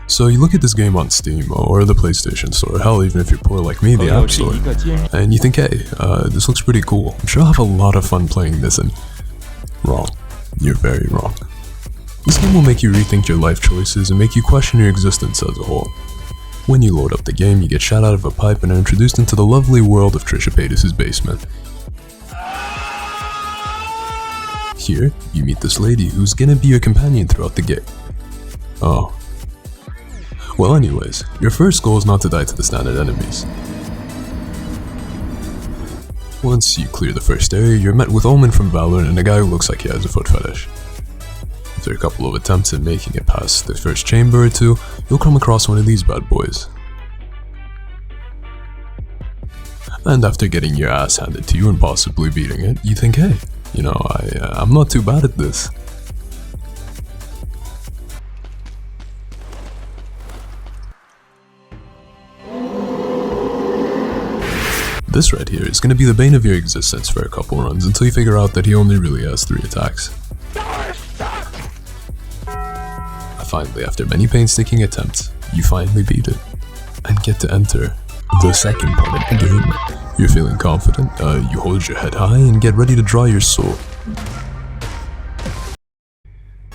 So you look at this game on Steam or the PlayStation Store, hell, even if you're poor like me, the App Store, and you think, hey, this looks pretty cool. I'm sure I'll have a lot of fun playing this, and wrong. You're very wrong. This game will make you rethink your life choices and make you question your existence as a whole. When you load up the game, you get shot out of a pipe and are introduced into the lovely world of Trisha Paytas' basement. Here, you meet this lady who's gonna be your companion throughout the game. Oh. Well anyways, your first goal is not to die to the standard enemies. Once you clear the first area, you're met with Omen from Valorant and a guy who looks like he has a foot fetish. After a couple of attempts at making it past the first chamber or two, you'll come across one of these bad boys. And after getting your ass handed to you and possibly beating it, you think, hey, you know, I'm not too bad at this. This right here is going to be the bane of your existence for a couple runs until you figure out that he only really has 3 attacks. Finally, after many painstaking attempts, you finally beat it, and get to enter the second part of the game. You're feeling confident, you hold your head high and get ready to draw your soul.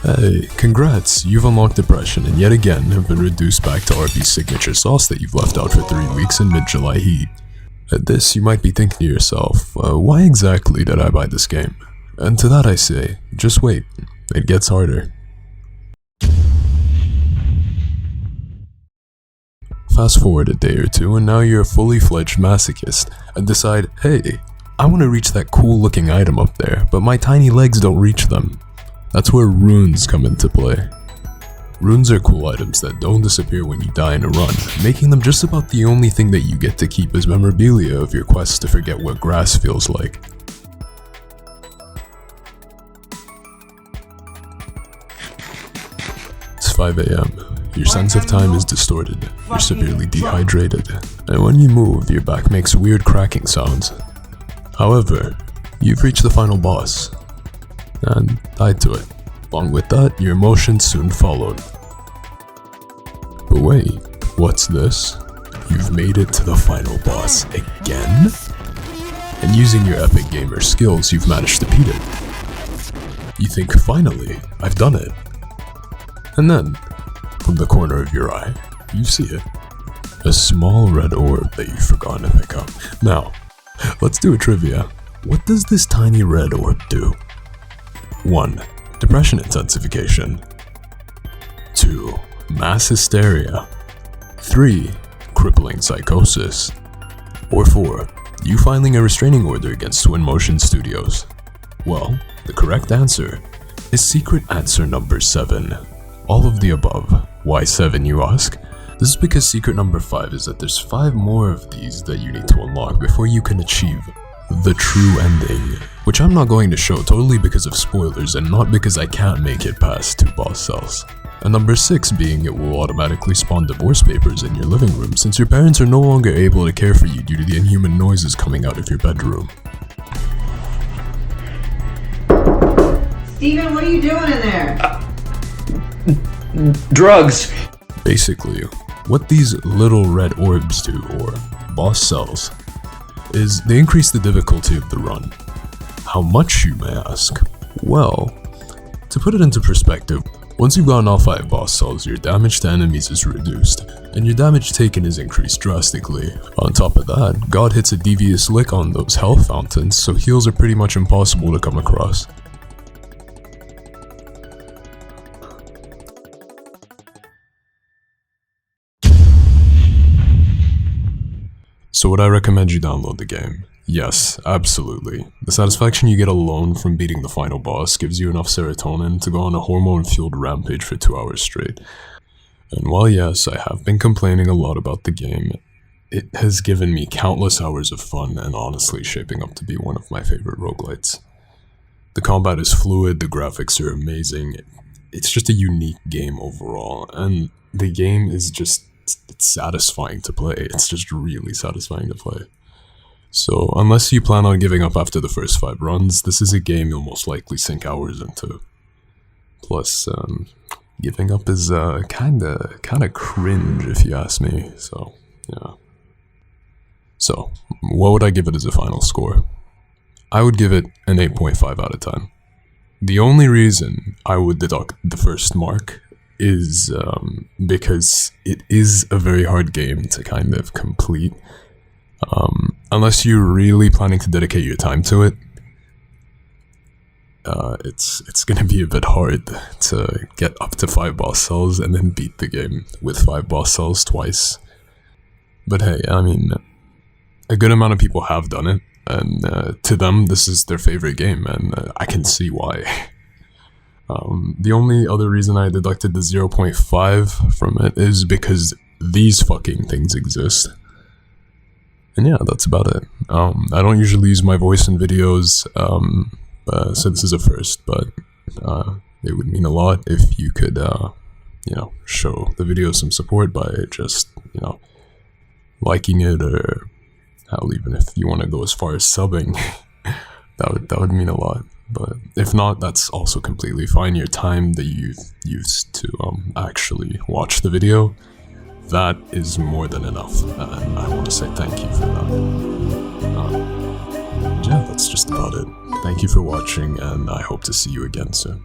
Hey, congrats, you've unlocked depression and yet again have been reduced back to RB's signature sauce that you've left out for 3 weeks in mid-July heat. At this, you might be thinking to yourself, why exactly did I buy this game? And to that I say, just wait, it gets harder. Fast forward a day or two and now you're a fully fledged masochist and decide, hey, I want to reach that cool looking item up there, but my tiny legs don't reach them. That's where runes come into play. Runes are cool items that don't disappear when you die in a run, making them just about the only thing that you get to keep as memorabilia of your quest to forget what grass feels like. It's 5 AM. Your sense of time is distorted, you're severely dehydrated, and when you move, your back makes weird cracking sounds. However, you've reached the final boss, and died to it. Along with that, your emotions soon followed. But wait, what's this? You've made it to the final boss again? And using your epic gamer skills, you've managed to beat it. You think, finally, I've done it. And then, from the corner of your eye, you see it. A small red orb that you've forgotten to pick up. Now, let's do a trivia. What does this tiny red orb do? 1. Depression intensification. 2. Mass hysteria. 3. Crippling psychosis. Or 4. You filing a restraining order against Twinmotion Studios. Well, the correct answer is secret answer number 7. All of the above. Why 7, you ask? This is because secret number 5 is that there's 5 more of these that you need to unlock before you can achieve the true ending, which I'm not going to show totally because of spoilers and not because I can't make it past 2 boss cells. And number 6 being it will automatically spawn divorce papers in your living room since your parents are no longer able to care for you due to the inhuman noises coming out of your bedroom. Steven, what are you doing in there? Drugs. Basically, what these little red orbs do, or boss cells, is they increase the difficulty of the run. How much, you may ask? Well, to put it into perspective, once you've gotten all 5 boss cells, your damage to enemies is reduced, and your damage taken is increased drastically. On top of that, God hits a devious lick on those health fountains, so heals are pretty much impossible to come across. So would I recommend you download the game? Yes, absolutely. The satisfaction you get alone from beating the final boss gives you enough serotonin to go on a hormone-fueled rampage for 2 hours straight. And while yes, I have been complaining a lot about the game, it has given me countless hours of fun and honestly shaping up to be one of my favorite roguelites. The combat is fluid, the graphics are amazing, it's just a unique game overall, and the game is just it's satisfying to play. It's just really satisfying to play. So unless you plan on giving up after the first 5 runs, this is a game you'll most likely sink hours into. Plus, giving up is kinda cringe if you ask me. So yeah. So what would I give it as a final score? I would give it an 8.5 out of 10. The only reason I would deduct the first mark is because it is a very hard game to kind of complete. Unless you're really planning to dedicate your time to it, it's gonna be a bit hard to get up to 5 boss cells and then beat the game with 5 boss cells twice. But hey, I mean, a good amount of people have done it, and to them this is their favorite game, and I can see why. The only other reason I deducted the 0.5 from it is because these fucking things exist. And yeah, that's about it. I don't usually use my voice in videos, so this is a first, but it would mean a lot if you could, you know, show the video some support by just, you know, liking it, or hell, even if you want to go as far as subbing, that would mean a lot. But if not, that's also completely fine. Your time that you've used to actually watch the video, that is more than enough, and I want to say thank you for that. Yeah, that's just about it. Thank you for watching, and I hope to see you again soon.